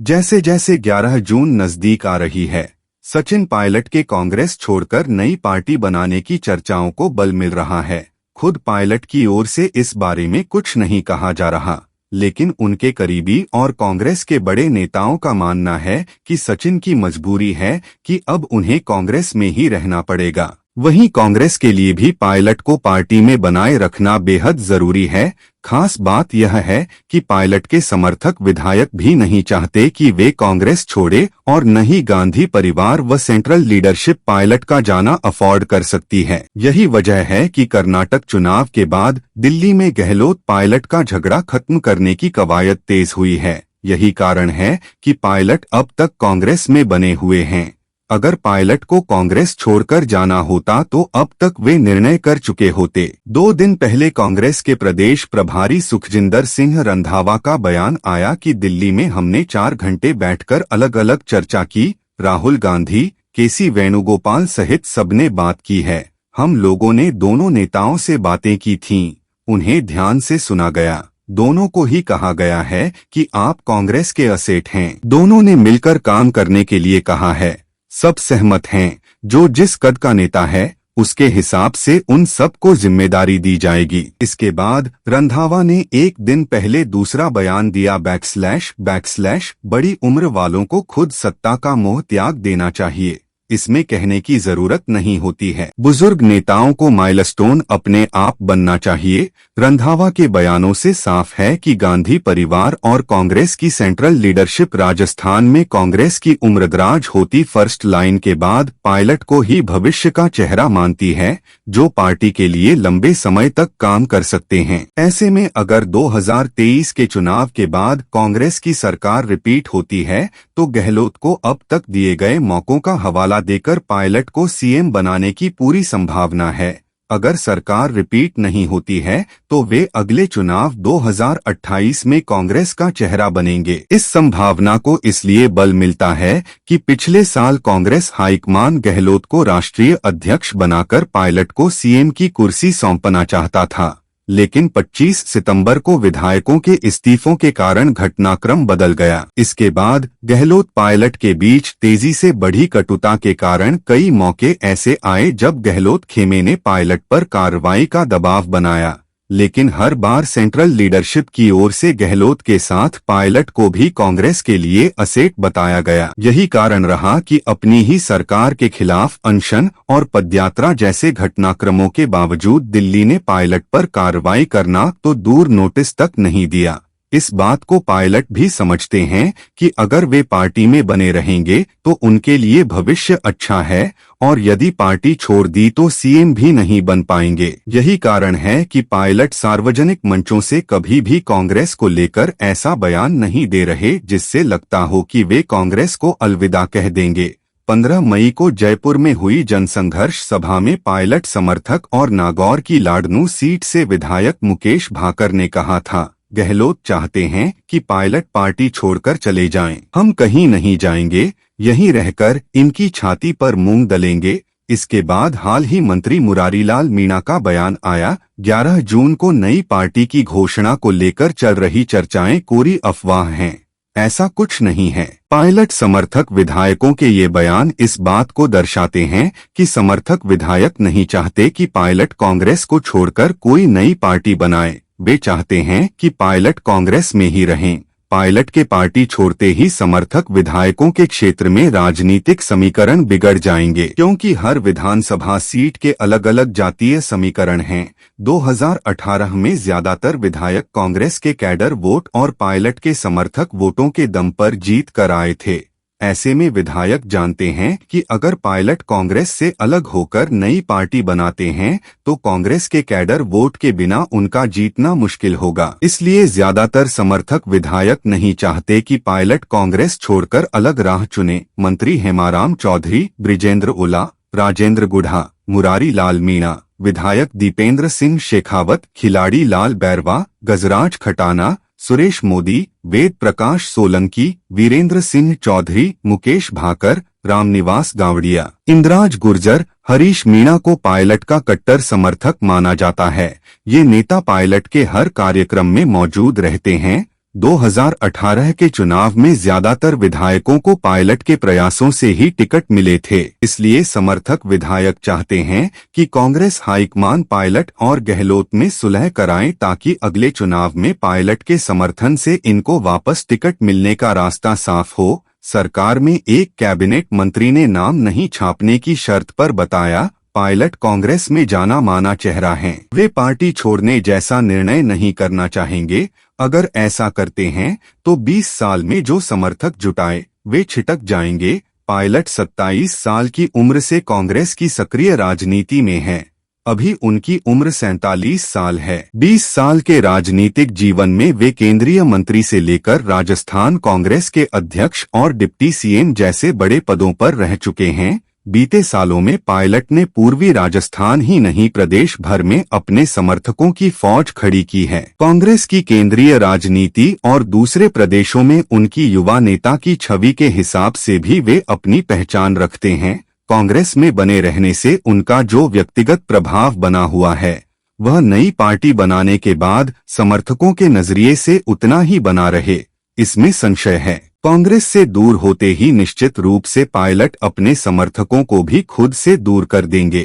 जैसे जैसे 11 जून नजदीक आ रही है, सचिन पायलट के कांग्रेस छोड़कर नई पार्टी बनाने की चर्चाओं को बल मिल रहा है। खुद पायलट की ओर से इस बारे में कुछ नहीं कहा जा रहा, लेकिन उनके करीबी और कांग्रेस के बड़े नेताओं का मानना है कि सचिन की मजबूरी है कि अब उन्हें कांग्रेस में ही रहना पड़ेगा। वहीं कांग्रेस के लिए भी पायलट को पार्टी में बनाए रखना बेहद जरूरी है। खास बात यह है कि पायलट के समर्थक विधायक भी नहीं चाहते कि वे कांग्रेस छोड़े और न ही गांधी परिवार व सेंट्रल लीडरशिप पायलट का जाना अफोर्ड कर सकती है। यही वजह है कि कर्नाटक चुनाव के बाद दिल्ली में गहलोत पायलट का झगड़ा खत्म करने की कवायद तेज हुई है। यही कारण है कि पायलट अब तक कांग्रेस में बने हुए हैं। अगर पायलट को कांग्रेस छोड़कर जाना होता तो अब तक वे निर्णय कर चुके होते। 2 दिन पहले कांग्रेस के प्रदेश प्रभारी सुखजिंदर सिंह रंधावा का बयान आया कि दिल्ली में हमने 4 घंटे बैठकर अलग अलग चर्चा की। राहुल गांधी, केसी वेणुगोपाल सहित सबने बात की है। हम लोगों ने दोनों नेताओं से बातें की थीं, उन्हें ध्यान से सुना गया। दोनों को ही कहा गया है कि आप कांग्रेस के असेट हैं। दोनों ने मिलकर काम करने के लिए कहा है। सब सहमत हैं। जो जिस कद का नेता है उसके हिसाब से उन सबको जिम्मेदारी दी जाएगी। इसके बाद रंधावा ने एक दिन पहले दूसरा बयान दिया, बैकस्लैश बड़ी उम्र वालों को खुद सत्ता का मोह त्याग देना चाहिए। इसमें कहने की जरूरत नहीं होती है। बुजुर्ग नेताओं को माइलस्टोन अपने आप बनना चाहिए। रंधावा के बयानों से साफ है कि गांधी परिवार और कांग्रेस की सेंट्रल लीडरशिप राजस्थान में कांग्रेस की उम्रदराज होती फर्स्ट लाइन के बाद पायलट को ही भविष्य का चेहरा मानती है, जो पार्टी के लिए लंबे समय तक काम कर सकते हैं। ऐसे में अगर 2023 के चुनाव के बाद कांग्रेस की सरकार रिपीट होती है तो गहलोत को अब तक दिए गए मौकों का हवाला देकर पायलट को सीएम बनाने की पूरी संभावना है। अगर सरकार रिपीट नहीं होती है तो वे अगले चुनाव 2028 में कांग्रेस का चेहरा बनेंगे। इस संभावना को इसलिए बल मिलता है कि पिछले साल कांग्रेस हाईकमान गहलोत को राष्ट्रीय अध्यक्ष बनाकर पायलट को सीएम की कुर्सी सौंपना चाहता था, लेकिन 25 सितंबर को विधायकों के इस्तीफों के कारण घटनाक्रम बदल गया। इसके बाद गहलोत पायलट के बीच तेजी से बढ़ी कटुता के कारण कई मौके ऐसे आए जब गहलोत खेमे ने पायलट पर कार्रवाई का दबाव बनाया, लेकिन हर बार सेंट्रल लीडरशिप की ओर से गहलोत के साथ पायलट को भी कांग्रेस के लिए असेट बताया गया। यही कारण रहा कि अपनी ही सरकार के खिलाफ अनशन और पदयात्रा जैसे घटनाक्रमों के बावजूद दिल्ली ने पायलट पर कार्रवाई करना तो दूर नोटिस तक नहीं दिया। इस बात को पायलट भी समझते हैं कि अगर वे पार्टी में बने रहेंगे तो उनके लिए भविष्य अच्छा है, और यदि पार्टी छोड़ दी तो सीएम भी नहीं बन पाएंगे। यही कारण है कि पायलट सार्वजनिक मंचों से कभी भी कांग्रेस को लेकर ऐसा बयान नहीं दे रहे जिससे लगता हो कि वे कांग्रेस को अलविदा कह देंगे। 15 मई को जयपुर में हुई जनसंघर्ष सभा में पायलट समर्थक और नागौर की लाडनू सीट से विधायक मुकेश भाकर ने कहा था, गहलोत चाहते हैं कि पायलट पार्टी छोड़कर चले जाएं। हम कहीं नहीं जाएंगे, यहीं रहकर इनकी छाती पर मूंग दलेंगे। इसके बाद हाल ही मंत्री मुरारीलाल मीणा का बयान आया। 11 जून को नई पार्टी की घोषणा को लेकर चल रही चर्चाएं कोरी अफवाह हैं, ऐसा कुछ नहीं है। पायलट समर्थक विधायकों के ये बयान इस बात को दर्शाते हैं कि समर्थक विधायक नहीं चाहते कि पायलट कांग्रेस को छोड़कर कोई नई पार्टी बनाए। वे चाहते हैं कि पायलट कांग्रेस में ही रहें। पायलट के पार्टी छोड़ते ही समर्थक विधायकों के क्षेत्र में राजनीतिक समीकरण बिगड़ जाएंगे, क्योंकि हर विधानसभा सीट के अलग अलग जातीय समीकरण हैं। 2018 में ज्यादातर विधायक कांग्रेस के कैडर वोट और पायलट के समर्थक वोटों के दम पर जीत कर आए थे। ऐसे में विधायक जानते हैं कि अगर पायलट कांग्रेस से अलग होकर नई पार्टी बनाते हैं तो कांग्रेस के कैडर वोट के बिना उनका जीतना मुश्किल होगा। इसलिए ज्यादातर समर्थक विधायक नहीं चाहते कि पायलट कांग्रेस छोड़कर अलग राह चुने। मंत्री हेमाराम चौधरी, ब्रिजेंद्र ओला, राजेंद्र गुढ़ा, मुरारी लाल मीणा, विधायक दीपेंद्र सिंह शेखावत, खिलाड़ी लाल बैरवा, गजराज खटाना, सुरेश मोदी, वेद प्रकाश सोलंकी, वीरेंद्र सिंह चौधरी, मुकेश भाकर, रामनिवास गावड़िया, इंद्राज गुर्जर, हरीश मीणा को पायलट का कट्टर समर्थक माना जाता है। ये नेता पायलट के हर कार्यक्रम में मौजूद रहते हैं। 2018 के चुनाव में ज्यादातर विधायकों को पायलट के प्रयासों से ही टिकट मिले थे। इसलिए समर्थक विधायक चाहते हैं कि कांग्रेस हाईकमान पायलट और गहलोत में सुलह कराएं ताकि अगले चुनाव में पायलट के समर्थन से इनको वापस टिकट मिलने का रास्ता साफ हो। सरकार में एक कैबिनेट मंत्री ने नाम नहीं छापने की शर्त पर बताया, पायलट कांग्रेस में जाना माना चेहरा हैं। वे पार्टी छोड़ने जैसा निर्णय नहीं करना चाहेंगे। अगर ऐसा करते हैं तो 20 साल में जो समर्थक जुटाए वे छिटक जाएंगे। पायलट 27 साल की उम्र से कांग्रेस की सक्रिय राजनीति में हैं। अभी उनकी उम्र 47 साल है। 20 साल के राजनीतिक जीवन में वे केंद्रीय मंत्री से लेकर राजस्थान कांग्रेस के अध्यक्ष और डिप्टी सीएम जैसे बड़े पदों पर रह चुके हैं। बीते सालों में पायलट ने पूर्वी राजस्थान ही नहीं प्रदेश भर में अपने समर्थकों की फौज खड़ी की है। कांग्रेस की केंद्रीय राजनीति और दूसरे प्रदेशों में उनकी युवा नेता की छवि के हिसाब से भी वे अपनी पहचान रखते हैं। कांग्रेस में बने रहने से उनका जो व्यक्तिगत प्रभाव बना हुआ है वह नई पार्टी बनाने के बाद समर्थकों के नजरिए से उतना ही बना रहे, इसमें संशय है। कांग्रेस से दूर होते ही निश्चित रूप से पायलट अपने समर्थकों को भी खुद से दूर कर देंगे।